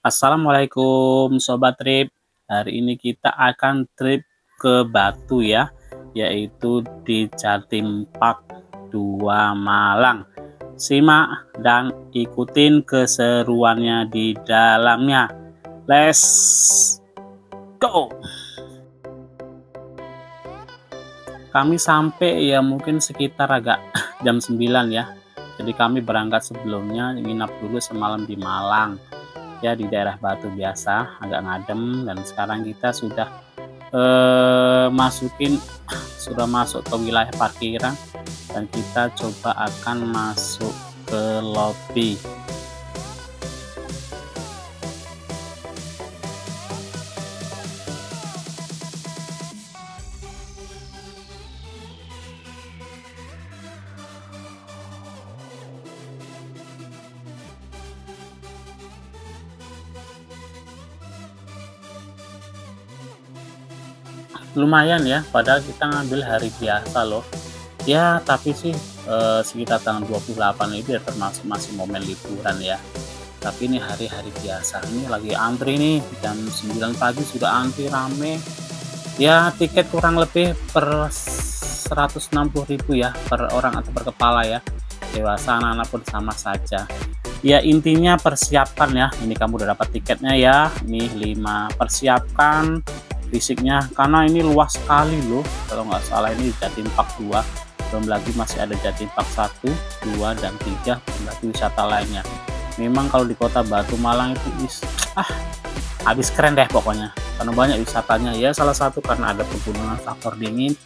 Assalamualaikum Sobat Trip. Hari ini kita akan trip ke Batu ya, yaitu di Jatim Park 2 Malang. Simak dan ikutin keseruannya di dalamnya. Let's go. Kami sampai ya mungkin sekitar agak jam 9 ya. Jadi kami berangkat sebelumnya nginap dulu semalam di Malang. Ya di daerah Batu biasa, agak ngadem, dan sekarang kita sudah sudah masuk ke wilayah parkiran dan kita coba akan masuk ke lobi. Lumayan ya, padahal kita ngambil hari biasa loh ya, tapi sih sekitar tanggal 28 itu ya termasuk masih momen liburan ya, tapi ini hari-hari biasa. Ini lagi antri nih, jam 9 pagi sudah antri rame ya. Tiket kurang lebih per 160.000 ya per orang atau per kepala ya, dewasa anak-anak pun sama saja ya. Intinya persiapkan ya, ini kamu udah dapat tiketnya ya, ini 5. Persiapkan fisiknya karena ini luas sekali loh. Kalau nggak salah ini Jatim Park 2, belum lagi masih ada Jatim Park 1, 2, dan 3, belum lagi wisata lainnya. Memang kalau di kota Batu Malang itu habis keren deh pokoknya, karena banyak wisatanya ya. Salah satu karena ada pegunungan, faktor dingin,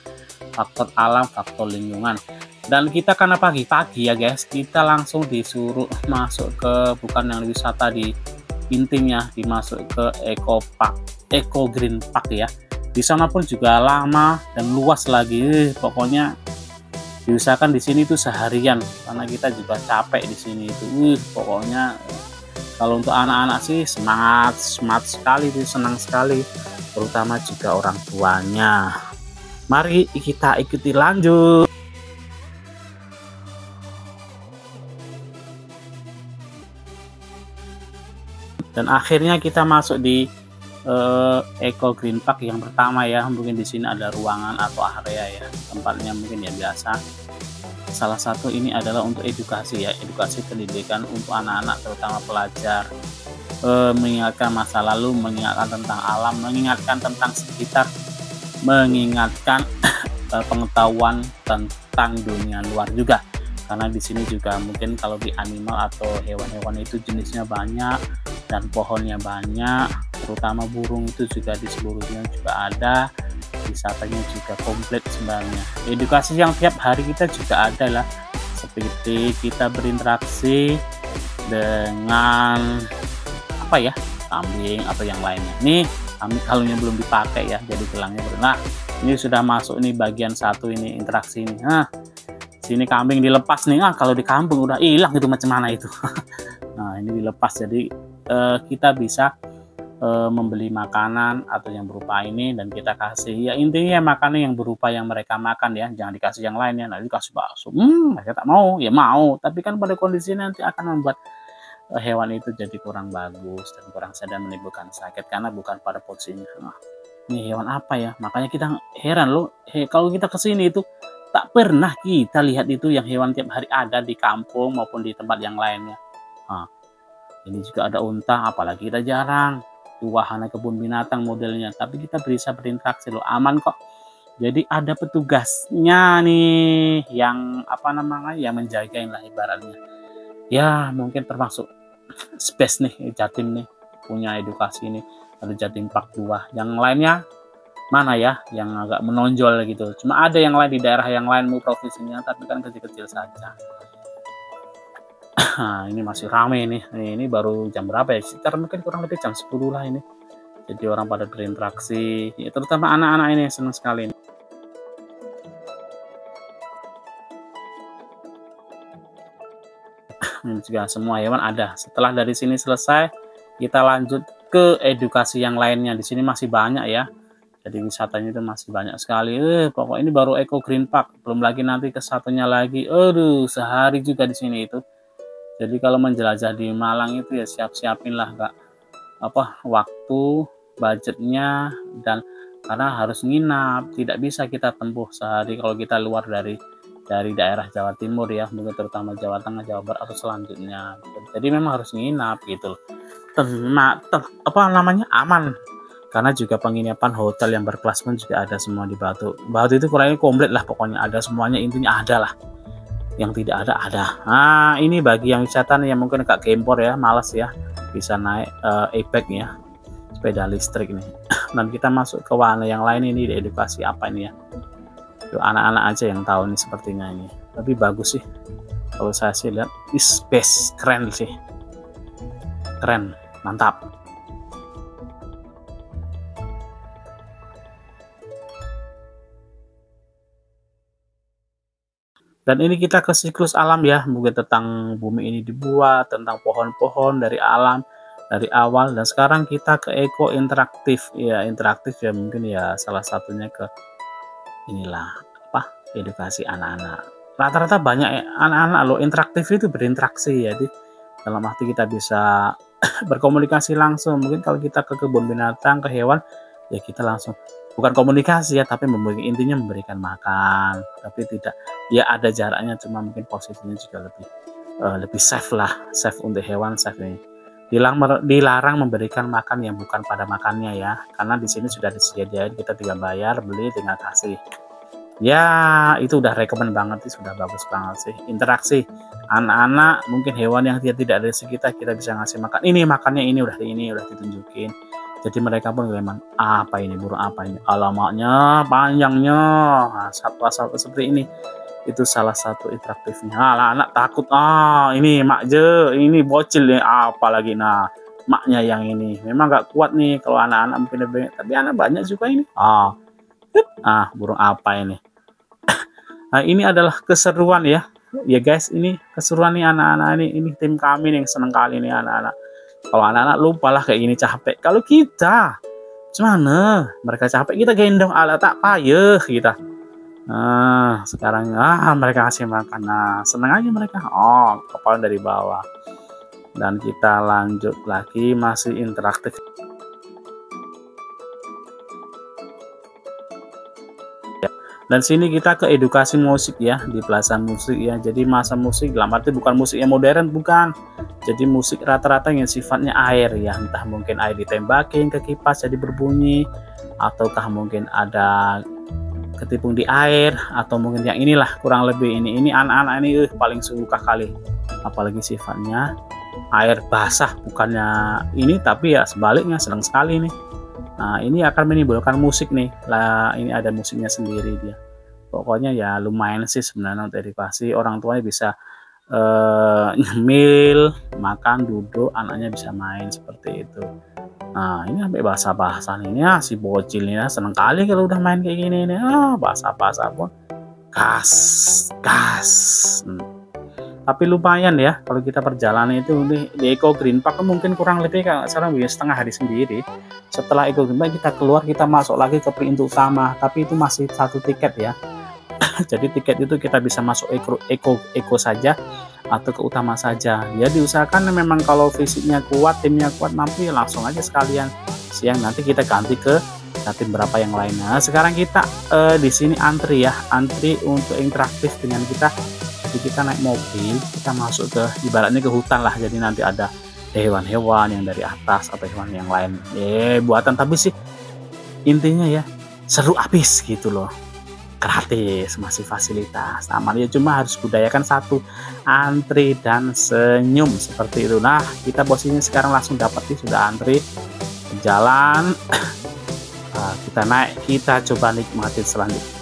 faktor alam, faktor lingkungan. Dan kita karena pagi-pagi ya guys, kita langsung disuruh masuk ke, bukan yang wisata di intinya, dimasuk ke Eco Green Park ya. Di sana pun juga lama dan luas lagi. Pokoknya diusahakan di sini tuh seharian karena kita juga capek di sini itu. Pokoknya kalau untuk anak-anak sih semangat sekali, senang sekali, terutama juga orang tuanya. Mari kita ikuti lanjut. Dan akhirnya kita masuk di Eco Green Park yang pertama ya. Mungkin di sini ada ruangan atau area ya, tempatnya mungkin ya biasa. Salah satu ini adalah untuk edukasi ya, edukasi pendidikan untuk anak-anak terutama pelajar, mengingatkan masa lalu, mengingatkan tentang alam, mengingatkan tentang sekitar, mengingatkan pengetahuan tentang dunia luar juga. Karena di sini juga mungkin kalau di animal atau hewan-hewan itu jenisnya banyak dan pohonnya banyak, terutama burung itu juga di seluruhnya juga ada. Wisatanya juga komplit sebenarnya. Edukasi yang tiap hari kita juga ada lah, seperti kita berinteraksi dengan apa ya, kambing atau yang lainnya. Nih kami kalungnya belum dipakai ya, jadi gelangnya nah ini sudah masuk nih bagian satu ini, interaksi ini. Nah sini kambing dilepas nih. Kalau di kampung udah hilang itu macam mana itu. Nah ini dilepas, jadi kita bisa membeli makanan atau yang berupa ini dan kita kasih ya. Intinya makanan yang berupa yang mereka makan ya, jangan dikasih yang lainnya. Nah dikasih bakso, mereka tak mau ya, mau, tapi kan pada kondisi nanti akan membuat hewan itu jadi kurang bagus dan kurang sehat dan menimbulkan sakit karena bukan pada porsinya. Nah, ini hewan apa ya, makanya kita heran loh, kalau kita kesini itu tak pernah kita lihat itu yang hewan tiap hari ada di kampung maupun di tempat yang lainnya. Nah, ini juga ada unta, apalagi kita jarang. Itu wahana kebun binatang modelnya, tapi kita bisa berinteraksi loh, aman kok. Jadi ada petugasnya nih yang apa namanya, yang menjagain lah ibaratnya. Ya mungkin termasuk space nih, Jatim nih punya edukasi ini, ada Jatim Park 2. Yang lainnya mana ya yang agak menonjol gitu, cuma ada yang lain di daerah yang lain provinsinya, tapi kan kecil-kecil saja. Nah ini masih rame nih. Ini baru jam berapa ya, sekitar mungkin kurang lebih jam 10 lah ini. Jadi orang pada berinteraksi ya, terutama anak-anak ini senang sekali ini. Ini juga semua hewan ada. Setelah dari sini selesai, kita lanjut ke edukasi yang lainnya. Di sini masih banyak ya, jadi wisatanya itu masih banyak sekali. Pokoknya ini baru Eco Green Park, belum lagi nanti ke satunya lagi. Aduh, sehari juga di sini itu. Jadi kalau menjelajah di Malang itu ya siap-siapin lah Kak. waktu, budgetnya, dan karena harus nginap, tidak bisa kita tempuh sehari kalau kita luar dari daerah Jawa Timur ya, mungkin terutama Jawa Tengah, Jawa Barat atau selanjutnya. Jadi memang harus nginap gitu loh. Aman, karena juga penginapan hotel yang berkelas pun juga ada semua di Batu itu kurangnya komplit lah, pokoknya ada semuanya, intinya ada lah. Yang tidak ada. Nah, ini bagi yang wisata yang mungkin agak gempor ya, males ya, bisa naik e-bike ya, sepeda listrik nih. Dan kita masuk ke wahana yang lain, ini di edukasi apa ini ya, anak-anak aja yang tahu nih sepertinya ini. Tapi bagus sih kalau saya sih lihat, is best, keren sih, keren, mantap. Dan ini kita ke siklus alam ya, mungkin tentang bumi ini dibuat, tentang pohon-pohon dari alam dari awal, dan sekarang kita ke eko interaktif ya. Interaktif ya, mungkin ya salah satunya ke inilah edukasi anak-anak. Rata-rata banyak anak-anak loh interaktif itu berinteraksi ya, jadi dalam arti kita bisa berkomunikasi langsung. Mungkin kalau kita ke kebun binatang, ke hewan ya, kita langsung bukan komunikasi ya, tapi intinya memberikan makan, tapi tidak ya, ada jaraknya, cuma mungkin posisinya juga lebih safe lah, safe untuk hewan, safe nih. Dilarang memberikan makan yang bukan pada makannya ya, karena di sini sudah disediain, kita tinggal bayar, beli, tinggal kasih ya. Itu udah rekomen banget sih, sudah bagus banget sih. Interaksi anak-anak, mungkin hewan yang tidak ada di sekitar, kita bisa ngasih makan, ini makannya ini udah ditunjukin. Jadi mereka pun memang apa ini, burung apa ini, alamatnya, panjangnya, satwa-satwa seperti ini. Itu salah satu interaktifnya. Anak-anak takut, ini mak ini bocil nih, apalagi nah maknya yang ini memang gak kuat nih kalau anak-anak mungkin lebih, tapi anak banyak juga ini. Burung apa ini. Nah, ini adalah keseruan ya guys, ini keseruan nih anak-anak ini tim kami nih, seneng kali nih anak-anak. Kalau anak-anak lupa lah kayak gini capek. Kalau kita gimana? Mereka capek, kita gendong alat tak payah kita. Nah, sekarang mereka kasih makan. Nah, seneng aja mereka. Kepala dari bawah. Dan kita lanjut lagi, masih interaktif. Dan sini kita ke edukasi musik ya, di plaza musik ya. Jadi masa musik dalam arti bukan musik yang modern, bukan. Jadi musik rata-rata yang sifatnya air ya, entah mungkin air ditembakin ke kipas jadi berbunyi, ataukah mungkin ada ketipung di air, atau mungkin yang inilah kurang lebih ini anak-anak ini paling suka kali, apalagi sifatnya air basah, bukannya ini, tapi ya sebaliknya senang sekali nih. Nah, ini akan menimbulkan musik nih lah, ini ada musiknya sendiri dia. Pokoknya ya lumayan sih sebenarnya untuk edukasi, orang tuanya bisa nyemil, makan, duduk, anaknya bisa main seperti itu. Nah, ini sampai bahasa-bahasa ini ya, si bocil ini ya seneng kali kalau udah main kayak gini nih. Bahasa-bahasa pun gas. Tapi lumayan ya kalau kita perjalanan itu di Eco Green Park mungkin kurang lebih sekarang setengah hari sendiri. Setelah Eco Green Park kita keluar, kita masuk lagi ke pintu utama, tapi itu masih satu tiket ya. Jadi tiket itu kita bisa masuk Eco saja atau ke utama saja. Ya diusahakan memang kalau fisiknya kuat, timnya kuat, mampu ya langsung aja sekalian siang, nanti kita ganti ke tim berapa yang lainnya. Nah, sekarang kita di sini antri untuk interaktif dengan kita. Jadi kita naik mobil, kita masuk ke ibaratnya ke hutan lah. Jadi nanti ada hewan-hewan yang dari atas atau hewan yang lain. Buatan, tapi sih intinya ya seru abis gitu loh. Gratis, masih fasilitas aman ya, cuma harus budayakan satu, antri dan senyum seperti itu. Nah, kita posisinya sekarang langsung dapat nih, sudah antri jalan. Kita naik, kita coba nikmatin selanjutnya.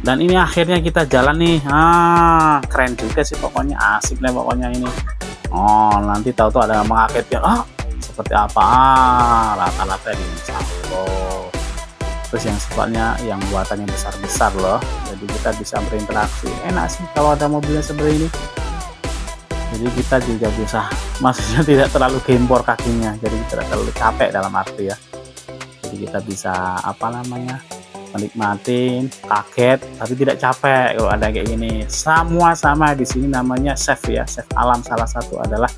Dan ini akhirnya kita jalan nih. Keren juga sih pokoknya, asik deh pokoknya ini. Nanti tahu tuh ada yang mengagetkan, seperti apa, rata-rata di Sampo. Terus yang sifatnya yang buatan yang besar-besar loh, jadi kita bisa berinteraksi. Enak sih kalau ada mobilnya seperti ini, jadi kita juga bisa, maksudnya tidak terlalu gempor kakinya, jadi tidak terlalu capek dalam arti ya. jadi kita bisa apa namanya, menikmatin, kaget tapi tidak capek kalau ada kayak gini. Semua sama di sini, namanya Chef ya, Chef Alam. Salah satu adalah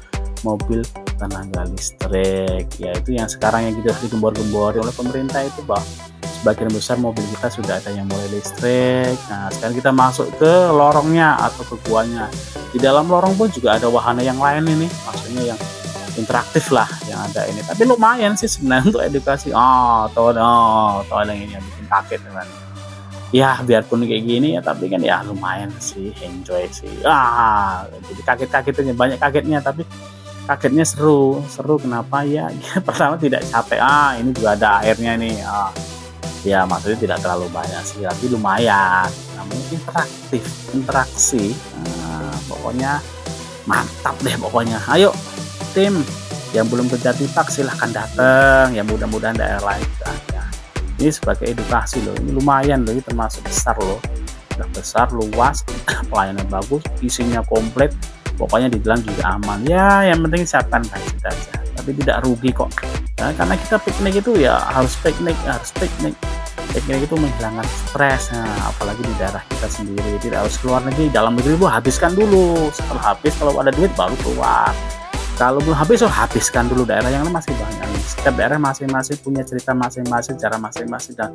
mobil tenaga listrik, yaitu yang sekarang yang kita digembor-gembori oleh pemerintah itu, bahwa sebagian besar mobil kita sudah ada yang mulai listrik. Nah, sekarang kita masuk ke lorongnya atau ke guanya. Di dalam lorong pun juga ada wahana yang lain ini, maksudnya yang interaktif lah yang ada ini. Tapi lumayan sih sebenarnya untuk edukasi. Tahu ada yang bikin kaget kan. Ya biarpun kayak gini ya, tapi kan ya lumayan sih, enjoy sih. Jadi kaget-kagetnya, banyak kagetnya, tapi kagetnya seru. Kenapa ya? Pertama tidak capek. Ini juga ada airnya nih. Ya maksudnya tidak terlalu banyak sih, tapi lumayan. Namanya interaktif, interaksi. Pokoknya mantap deh pokoknya. Ayo tim yang belum ke Jati Park silahkan datang. Ya mudah-mudahan daerah lain juga ada. Ini sebagai edukasi loh. Ini lumayan loh, ini termasuk besar loh. Udah besar, luas, pelayanan bagus, isinya komplit. Pokoknya di dalam juga aman. Ya yang penting siapkan budget aja. Tapi tidak rugi kok. Ya, karena kita piknik itu ya harus piknik. Piknik itu menghilangkan stres. Apalagi di daerah kita sendiri. Tidak harus keluar negeri. Dalam negeri itu habiskan dulu. Setelah habis, kalau ada duit baru keluar. Kalau belum habis, habiskan dulu. Daerah yang lain masih banyak. Setiap daerah masing-masing punya cerita masing-masing, cara masing-masing, dan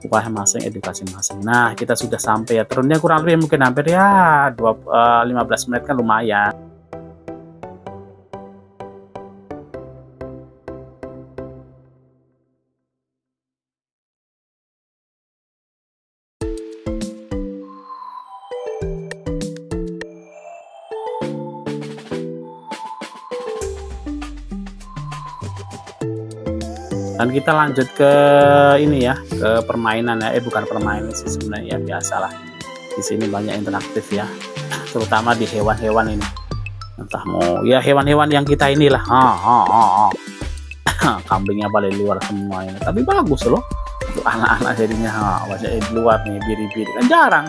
upaya masing, edukasi masing. Nah, kita sudah sampai ya. Turunnya kurang lebih mungkin hampir ya 15 menit kan lumayan. Dan kita lanjut ke ini ya, ke permainan ya. Bukan permainan sih sebenarnya, ya biasalah. Di sini banyak interaktif ya, terutama di hewan-hewan ini. Entah mau ya hewan-hewan yang kita inilah. Kambingnya paling luar semua ini, tapi bagus loh untuk anak-anak jadinya. Banyak di luar nih, biri-biri kan jarang.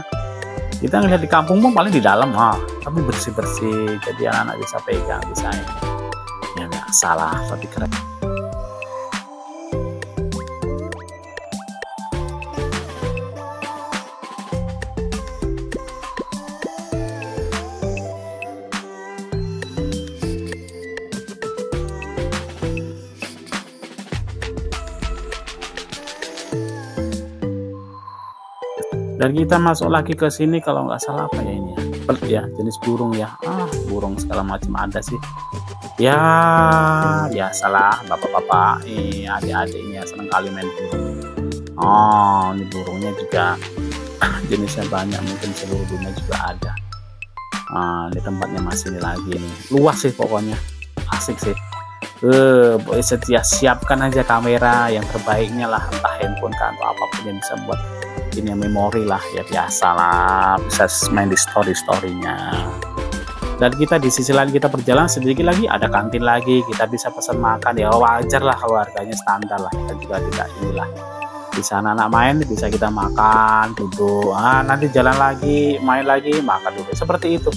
Kita ngeliat di kampung pun paling di dalam, tapi bersih-bersih. Jadi anak-anak bisa pegang, bisa ini. Ya biasalah, tapi keren. Dan kita masuk lagi ke sini, kalau nggak salah apa ya ini ya, bird ya, jenis burung ya. Burung segala macam ada sih ya, biasalah bapak-bapak adik-adiknya seneng kali main burung. Ini burungnya juga jenisnya banyak, mungkin seluruh dunia juga ada. Di tempatnya masih ini lagi nih, luas sih pokoknya, asik sih. Siapkan aja kamera yang terbaiknya lah, entah handphone kan atau apapun yang bisa buat ini memori lah ya, biasalah, bisa main di story-storynya. Dan kita di sisi lain kita berjalan sedikit lagi, ada kantin lagi, kita bisa pesan makan ya, wajar lah kalau harganya standar lah, kita juga tidak inilah. Di sana anak main bisa kita makan, duduk, nanti jalan lagi, main lagi, makan dulu, seperti itu.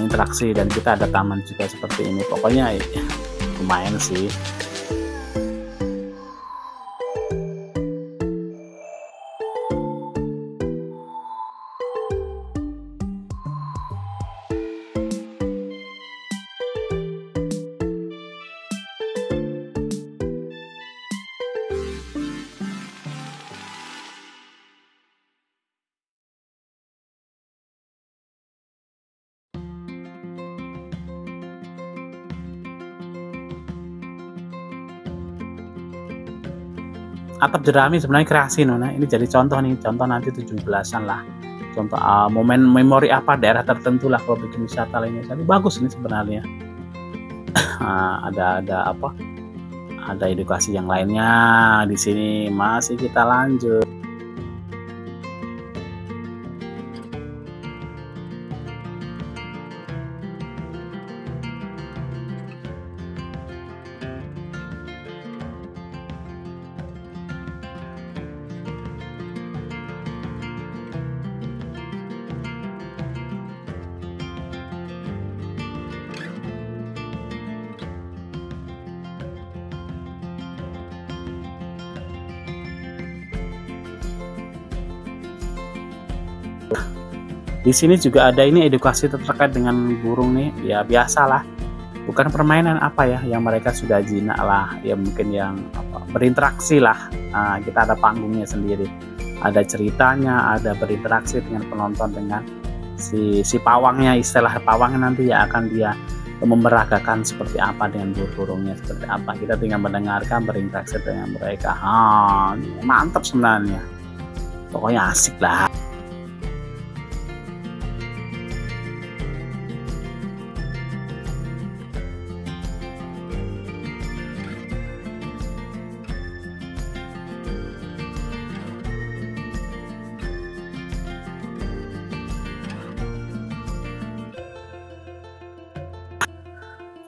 Interaksi, dan kita ada taman juga seperti ini. Pokoknya ya, lumayan sih. Atap jerami sebenarnya kreasi Nona. Ini jadi contoh nih, contoh nanti 17-an lah. Contoh momen memori apa daerah tertentu lah kalau bikin wisata lainnya. Jadi bagus ini sebenarnya. Ada apa? Ada edukasi yang lainnya di sini. Masih kita lanjut. Di sini juga ada ini edukasi terkait dengan burung nih, ya biasalah, bukan permainan apa ya, yang mereka sudah jinak lah, ya mungkin yang berinteraksi lah. Nah, kita ada panggungnya sendiri, ada ceritanya, ada berinteraksi dengan penonton, dengan si pawangnya, istilah pawangnya nanti ya akan dia memeragakan seperti apa dengan burung-burungnya seperti apa. Kita tinggal mendengarkan, berinteraksi dengan mereka. Mantap sebenarnya, pokoknya asik lah.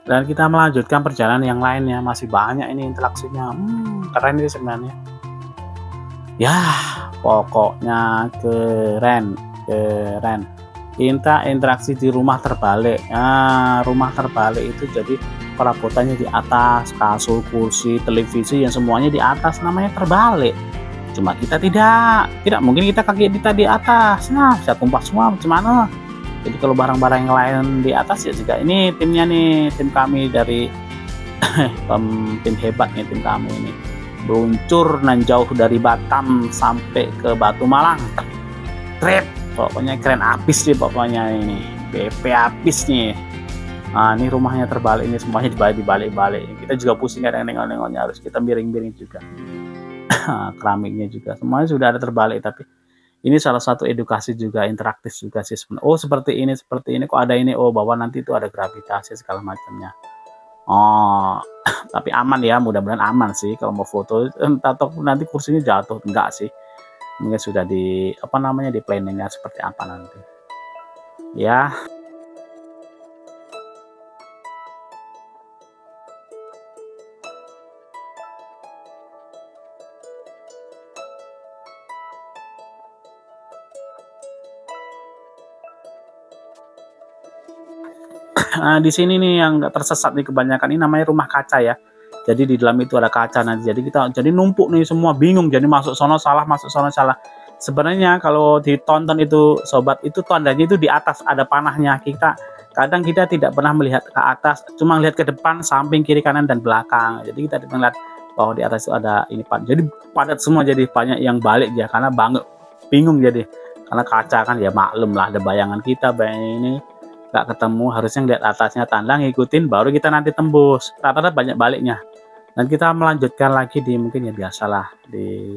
Dan kita melanjutkan perjalanan yang lainnya, masih banyak ini interaksinya. Keren ini sebenarnya. Ya, pokoknya keren. Kita interaksi di rumah terbalik. Nah, rumah terbalik itu jadi perabotannya di atas, kasur, kursi, televisi, yang semuanya di atas, namanya terbalik. Cuma kita tidak mungkin kita kaki kita di atas. Nah, bisa tumpah semua, gimana? Jadi kalau barang-barang yang lain di atas ya juga. Ini timnya nih, tim kami dari tim hebat nih, tim kami ini meluncur dan jauh dari Batam sampai ke Batu Malang. Trip, pokoknya keren abis nih, pokoknya ini BP abis nih. Nah, ini rumahnya terbalik, ini semuanya dibalik-balik. Kita juga pusing kadang nengok-nengoknya, harus kita miring-miring juga. Keramiknya juga semuanya sudah ada terbalik, tapi ini salah satu edukasi juga, interaktif juga sih sebenarnya. Oh, seperti ini kok ada ini. Oh, bahwa nanti itu ada gravitasi segala macamnya. Oh, tapi aman ya, mudah-mudahan aman sih kalau mau foto. Atau nanti kursinya jatuh, enggak sih. Mungkin sudah di di planningnya seperti apa nanti. Ya. Nah, di sini nih yang nggak tersesat nih kebanyakan, ini namanya rumah kaca ya. Jadi di dalam itu ada kaca nanti. Jadi numpuk nih semua, bingung. Jadi masuk sono salah, masuk sono salah. Sebenarnya kalau ditonton itu sobat, itu tandanya itu di atas ada panahnya. Kadang kita tidak pernah melihat ke atas, cuma lihat ke depan, samping, kiri, kanan, dan belakang. Jadi kita melihat bahwa di atas itu ada ini Pak. Jadi padat semua, jadi banyak yang balik ya, karena bingung jadi. Karena kaca kan ya maklum lah, ada bayangan kita, bayangan ini nggak ketemu, harusnya lihat atasnya, tanda ngikutin, baru kita nanti tembus. Rata-rata banyak baliknya. Dan kita melanjutkan lagi di mungkin ya biasalah di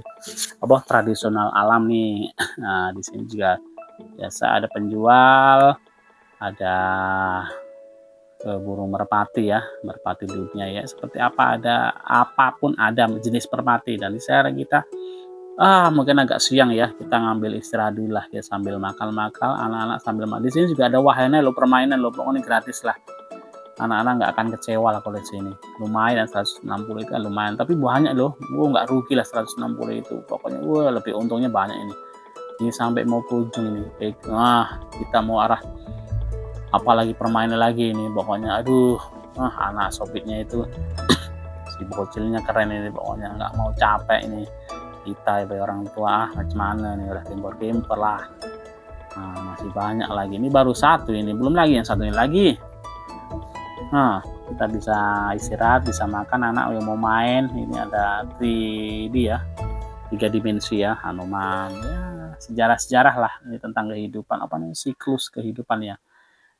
tradisional alam nih. Nah, di sini juga biasa ada penjual, ada burung merpati ya, merpati dunia ya, seperti apa, ada apapun ada jenis merpati. Dan di sana kita mungkin agak siang ya, kita ngambil istirahat dulu lah ya, sambil makan-makan, anak-anak sambil makan. Di sini juga ada wahana lo, permainan lo, pokoknya gratis lah. Anak-anak nggak akan kecewa lah kalau di sini. Lumayan 160 itu kan lumayan, tapi banyak loh. Nggak rugi lah 160 itu. Pokoknya lebih untungnya banyak ini. Ini sampai mau ke ujung ini. Kita mau arah apalagi permainan lagi ini. Pokoknya aduh, anak sobitnya itu si bocilnya keren ini, pokoknya nggak mau capek ini. Kita sebagai orang tua macam mana nih, udah kemper lah. Nah, masih banyak lagi, ini baru satu, ini belum lagi yang satu ini lagi. Nah, kita bisa istirahat, bisa makan, anak yang mau main. Ini ada 3D ya, 3 dimensi ya, Hanuman ya, sejarah-sejarah lah ini tentang kehidupan, siklus kehidupan ya,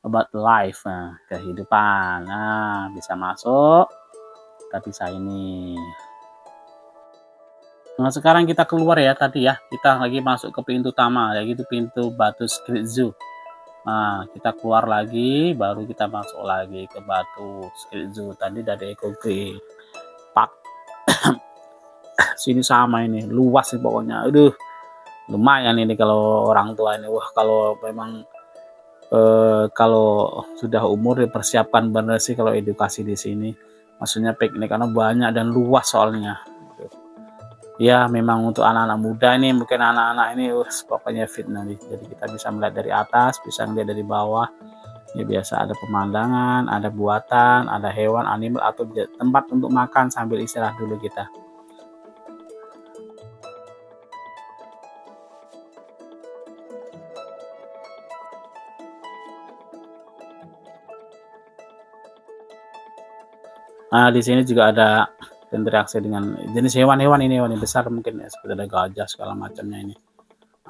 about life, kehidupan. Nah, bisa masuk, kita bisa ini. Nah, sekarang kita keluar ya, tadi ya kita lagi masuk ke pintu utama, yaitu pintu Batu Secret Zoo. Nah, kita keluar lagi, baru kita masuk lagi ke Batu Secret Zoo. Tadi dari Eco Green Park. Sini sama ini, luas sih pokoknya. Aduh, lumayan ini kalau orang tua ini. Wah, kalau memang kalau sudah umur dipersiapkan bener sih kalau edukasi di sini. Maksudnya piknik, karena banyak dan luas soalnya. Ya, memang untuk anak-anak muda ini, mungkin anak-anak ini pokoknya fit nanti. Jadi kita bisa melihat dari atas, bisa melihat dari bawah. Ya, biasa ada pemandangan, ada buatan, ada hewan, animal, atau tempat untuk makan sambil istirahat dulu kita. Nah, di sini juga ada interaksi dengan jenis hewan-hewan ini, hewan yang besar mungkin ya, seperti ada gajah segala macamnya ini.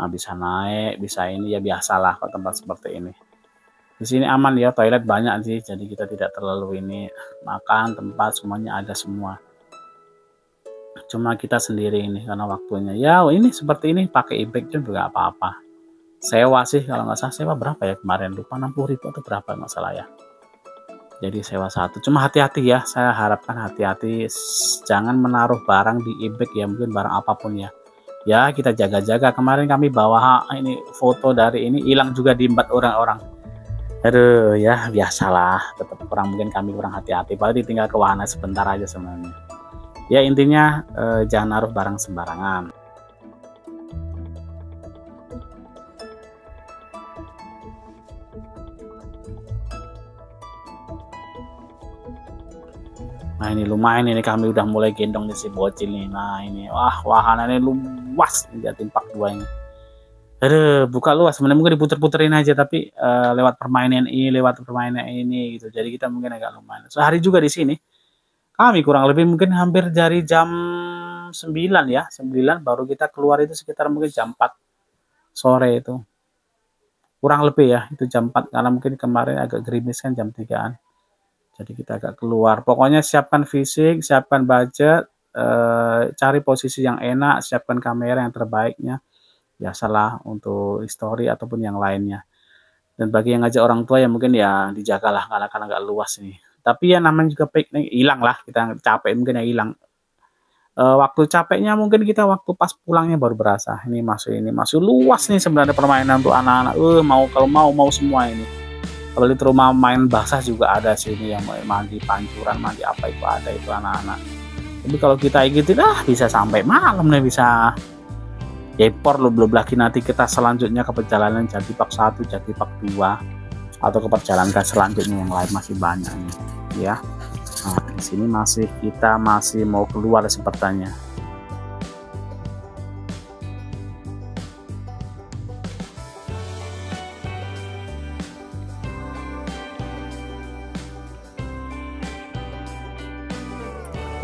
Nah, bisa naik, bisa ini ya biasalah kalau tempat seperti ini. Di sini aman ya, toilet banyak sih, jadi kita tidak terlalu ini makan tempat semuanya ada semua. Cuma kita sendiri ini karena waktunya. Ya, ini seperti ini pakai e-bike juga apa-apa. Sewa sih kalau nggak salah, sewa berapa ya kemarin, lupa 60.000 atau berapa nggak salah ya. Jadi sewa satu, cuma hati-hati ya, saya harapkan hati-hati, jangan menaruh barang di e-bike ya, mungkin barang apapun ya. Ya kita jaga-jaga, kemarin kami bawa ini foto dari ini hilang juga di empat orang-orang. Aduh ya biasalah, tetap kurang, mungkin kami kurang hati-hati, paling ditinggal ke wahana sebentar aja sebenarnya. Ya intinya jangan naruh barang sembarangan. Nah ini lumayan, ini kami udah mulai gendong di si bocil nih. Nah ini wah wahananya luas di Jatim Park 2 ini. Aduh, buka luas sebenarnya, mungkin diputer-puterin aja tapi lewat permainan ini gitu. Jadi kita mungkin agak lumayan. Sehari juga di sini. Kami kurang lebih mungkin hampir dari jam 9 ya, 9 baru kita keluar itu sekitar mungkin jam 4 sore itu. Kurang lebih ya, itu jam 4 karena mungkin kemarin agak gerimis kan jam 3-an. Jadi kita agak keluar. Pokoknya siapkan fisik, siapkan budget, cari posisi yang enak, siapkan kamera yang terbaiknya. Biasalah untuk story ataupun yang lainnya. Dan bagi yang ngajak orang tua ya mungkin ya dijagalah karena agak luas nih. Tapi ya namanya juga piknik, hilang lah kita capek mungkin ya hilang. Waktu capeknya mungkin kita waktu pas pulangnya baru berasa. Ini masih luas nih sebenarnya permainan untuk anak-anak. Kalau mau semua ini. Kalau di rumah main basah juga ada sini yang mandi pancuran, mandi apa itu ada itu anak-anak. Tapi kalau kita ikutin bisa sampai malam nih, bisa Depor lo, belum lagi nanti kita selanjutnya ke perjalanan Jatim Park 1, Jatim Park 2 atau ke perjalanan selanjutnya yang lain masih banyak nih ya. Nah, di sini kita masih mau keluar sepertinya.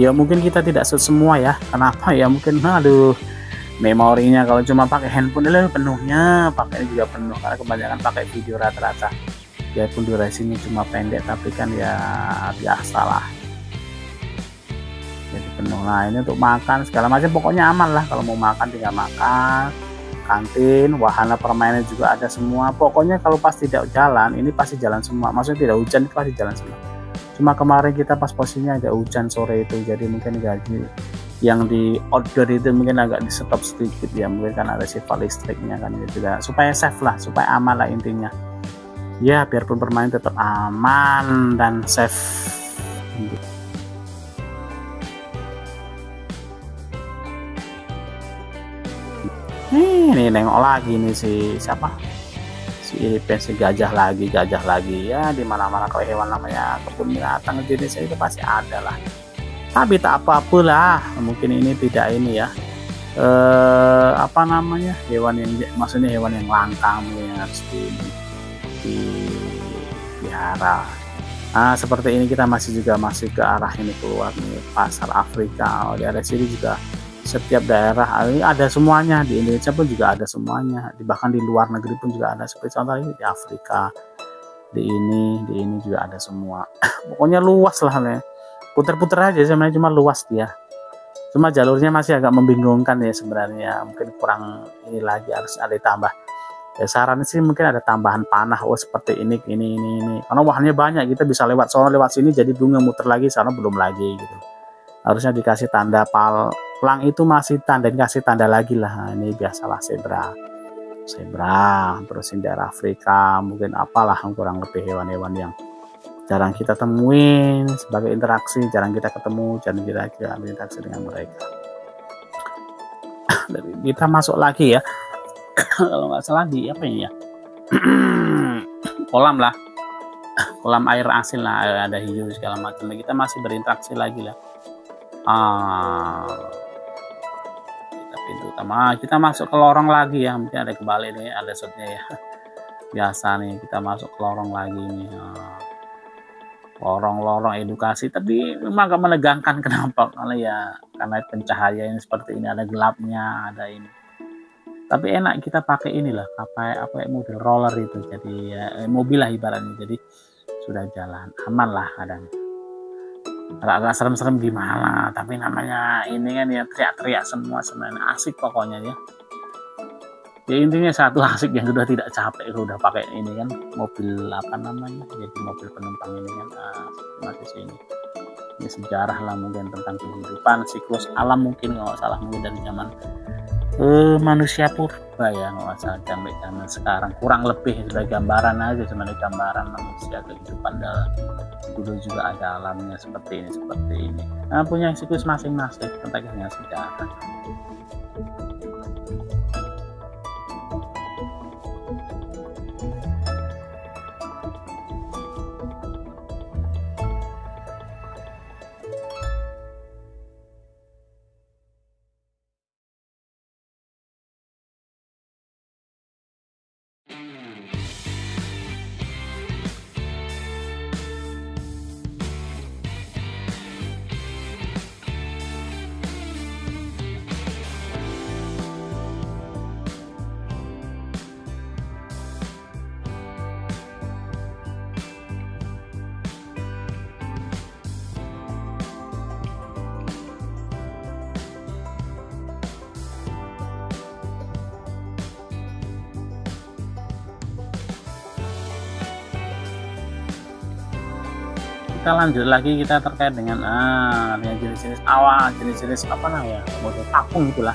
Ya mungkin kita tidak semua ya. Kenapa ya? Mungkin memorinya kalau cuma pakai handphone penuhnya, pakai ini juga penuh karena kebanyakan pakai video rata-rata. Biarpun durasinya cuma pendek tapi kan ya biasalah. Jadi penuh. Nah, ini untuk makan segala macam pokoknya aman lah, kalau mau makan tinggal makan. Kantin, wahana permainan juga ada semua. Pokoknya kalau pas tidak jalan, ini pasti jalan semua. Maksudnya tidak hujan itu pasti jalan semua. Cuma kemarin kita pas posisinya agak hujan sore itu, jadi mungkin yang di outdoor itu mungkin agak di stop sedikit ya, mungkin kan ada sifat listriknya kan gitu ya, supaya safe lah, supaya aman lah intinya ya, biarpun permainan tetap aman dan safe. Ini nengok lagi nih si siapa, si Iripen, si gajah lagi ya. Di mana-mana kalau hewan namanya kebun binatang jenisnya itu pasti ada lah, tapi tak apa-apa lah. Mungkin ini tidak ini ya, apa namanya, hewan yang maksudnya hewan yang langka mungkin yang harus dipelihara. Nah seperti ini kita masih ke arah ini, keluar nih pasar Afrika. Di area sini juga setiap daerah ada semuanya, di Indonesia pun juga ada semuanya, bahkan di luar negeri pun juga ada, seperti contohnya di Afrika, di ini juga ada semua. Pokoknya luas lah nih, puter-puter aja sebenarnya, cuma luas dia, cuma jalurnya masih agak membingungkan ya sebenarnya, mungkin kurang ini lagi, harus ada tambah ya. Saran sih mungkin ada tambahan panah seperti ini karena wahannya banyak, kita bisa lewat sono lewat sini, jadi bunga muter lagi sana belum lagi gitu. Harusnya dikasih tanda pelang itu masih kasih tanda lagi lah. Nah, ini biasalah zebra, terus di daerah Afrika mungkin apalah, kurang lebih hewan-hewan yang jarang kita temuin sebagai interaksi, jarang kita ketemu, jarang kita berinteraksi dengan mereka. Kita masuk lagi ya, kalau nggak salah di apa ini ya, kolam lah, kolam air asin lah, ada hiu segala macam. Kita masih berinteraksi lagi lah. Kita pintu utama, kita masuk ke lorong lagi ya, mungkin ada kebalik nih, ada shotnya ya. Biasa nih kita masuk ke lorong lagi nih. lorong-lorong edukasi, tapi memang agak menegangkan. Kenapa? Karena pencahayaan seperti ini, ada gelapnya, ada ini. Tapi enak kita pakai inilah, apa model roller itu, jadi ya, mobil lah ibaratnya, jadi sudah jalan aman lah. Kadang agak serem-serem gimana, tapi namanya ini kan ya, teriak-teriak semua sebenarnya, asik pokoknya ya. Ya intinya satu, asik, yang kedua tidak capek kalau udah pakai ini kan, mobil apa namanya, jadi mobil penumpang ini kan, masih sini. Ini sejarah lah mungkin tentang kehidupan siklus alam, mungkin nggak salah, mungkin dari zaman manusia purba ya, nggak salah, sampai zaman sekarang kurang lebih sudah gambaran aja, sebenarnya gambaran manusia kehidupan dulu juga ada alamnya seperti ini. Punya siklus masing-masing, tentang sejarah. Kita lanjut lagi, kita terkait dengan jenis-jenis awal, jenis-jenis apa namanya, model capung gitulah.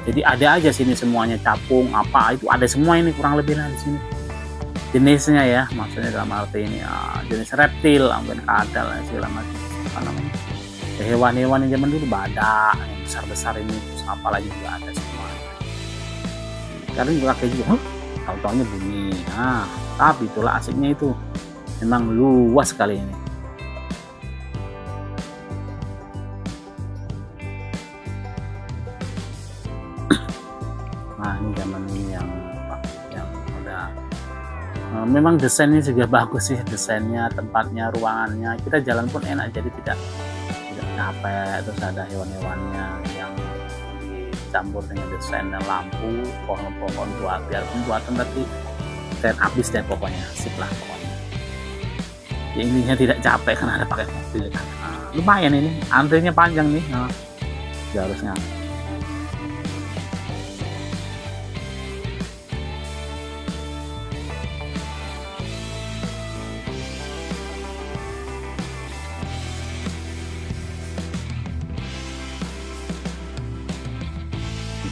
Jadi ada aja sini semuanya, capung apa itu ada semua, ini kurang lebih lah di sini jenisnya ya, maksudnya dalam arti ini jenis reptil, mungkin kadal segala macam, apa namanya, hewan-hewan yang zaman dulu, badak yang besar-besar ini, terus apalagi juga ada semua. Sekarang juga kayak juga, tahu-tahunya bumi. Tapi itulah asiknya, itu memang luas sekali ini. Ini zaman ini yang udah memang desainnya juga bagus sih, desainnya, tempatnya, ruangannya, kita jalan pun enak, jadi tidak capek. Terus ada hewan-hewannya yang dicampur dengan desain dan lampu, pohon-pohon biarpun buatan, tapi keren abis deh pokoknya, sip lah pokoknya. Ya, intinya tidak capek karena ada pakai mobil kan. Lumayan ini, antrinya panjang nih, harusnya.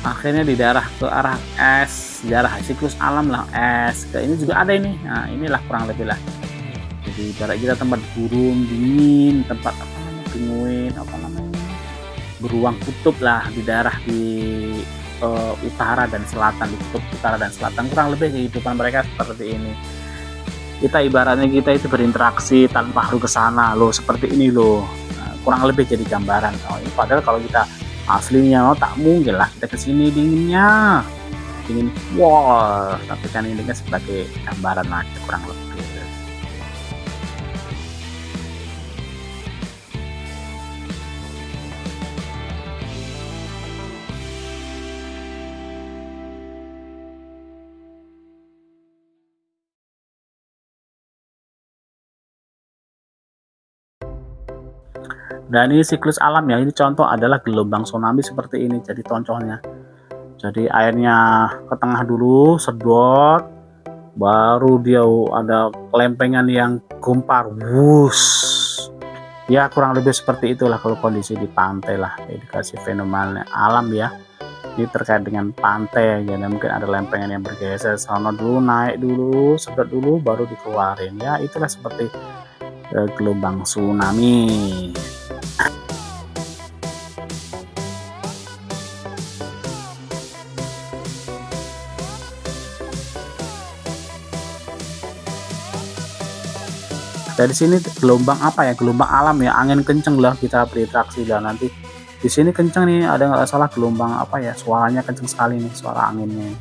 Akhirnya di daerah ke arah es, daerah siklus alam lah, es ke ini juga ada ini. Inilah kurang lebih lah, jadi daerah kita tempat burung dingin, tempat apa namanya, penguin, apa namanya, beruang kutub lah, di daerah di utara dan selatan, di kutub utara dan selatan, kurang lebih kehidupan mereka seperti ini. Kita ibaratnya kita itu berinteraksi tanpa harus ke sana loh, seperti ini loh. Kurang lebih jadi gambaran. Padahal kalau kita aslinya tak mungkin lah kita kesini dingin, wow, tapi kan ini kan sebagai gambaran aja kurang lebih. Dan ini siklus alam ya, ini contoh adalah gelombang tsunami seperti ini, jadi contohnya. Jadi airnya ke tengah dulu, sedot, baru dia ada lempengan yang gempar, wush. Ya kurang lebih seperti itulah kalau kondisi di pantai lah, dikasih fenomena alam ya. Ini terkait dengan pantai, jadi mungkin ada lempengan yang bergeser, sana dulu, naik dulu, sedot dulu, baru dikeluarin. Ya itulah seperti gelombang tsunami. Dari sini gelombang apa ya, gelombang alam ya, angin kenceng lah, kita berinteraksi lah nanti. Di sini kenceng nih, ada nggak salah gelombang apa ya, suaranya kenceng sekali nih, suara anginnya.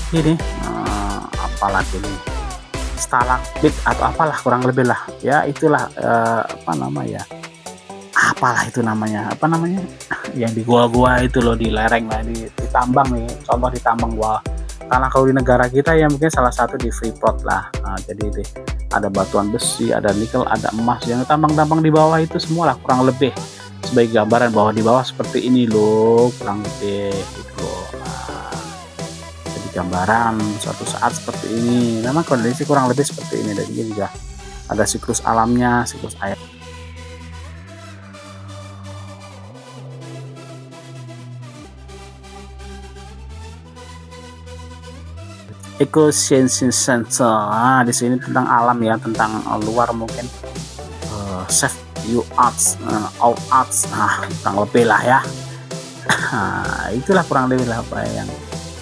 lagi nih, apalagi nih, stalaktit atau apalah kurang lebih lah ya, itulah apa nama ya, apalah itu namanya, apa namanya, yang di gua-gua itu loh, di lereng lah, di tambang nih, contoh di tambang gua. Karena kalau di negara kita ya mungkin salah satu di Freeport lah. Nah, jadi ada batuan besi, ada nikel, ada emas, yang tambang-tambang di bawah itu semua lah kurang lebih, sebagai gambaran bahwa di bawah seperti ini loh kurang lebih gitu loh. Nah, jadi gambaran suatu saat seperti ini, memang kondisi kurang lebih seperti ini, dan ini juga ada siklus alamnya, siklus air. Ecoscience Center. Nah, di sini tentang alam ya, tentang luar mungkin, save you arts, all arts, nah kurang lebih lah ya. Nah, itulah kurang lebih lah apa yang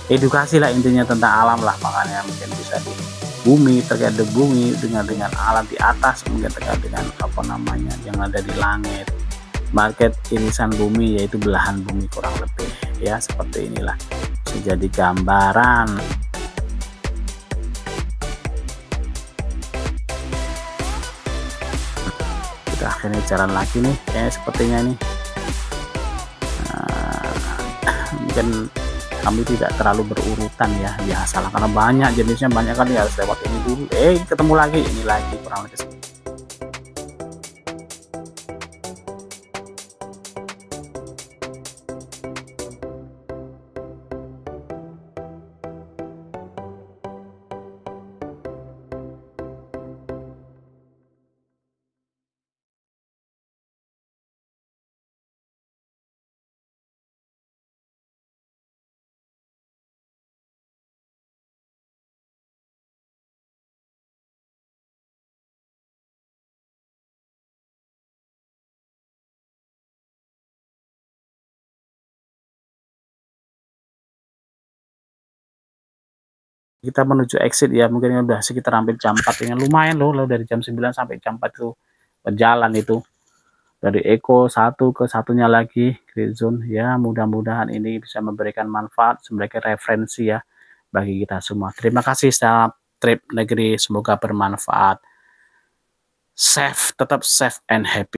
edukasi lah intinya tentang alam lah, makanya mungkin bisa di bumi, terkait dengan bumi, dengan alam di atas, mungkin terkait dengan apa namanya yang ada di langit, market irisan bumi, yaitu belahan bumi kurang lebih ya, seperti inilah bisa jadi gambaran. Kita akhirnya jalan lagi nih kayaknya, sepertinya nih. Mungkin kami tidak terlalu berurutan ya, biasalah karena banyak jenisnya, banyak kali harus lewat ini dulu, ketemu lagi ini lagi, kurang lebih. Kita menuju exit ya, mungkin udah sekitar hampir jam 4 ini, lumayan loh dari jam 9 sampai jam 4 itu berjalan itu, dari Eco satu ke satunya lagi Green Zone ya. Mudah-mudahan ini bisa memberikan manfaat sebagai referensi ya bagi kita semua. Terima kasih setiap trip negeri, semoga bermanfaat. Safe, tetap safe and happy.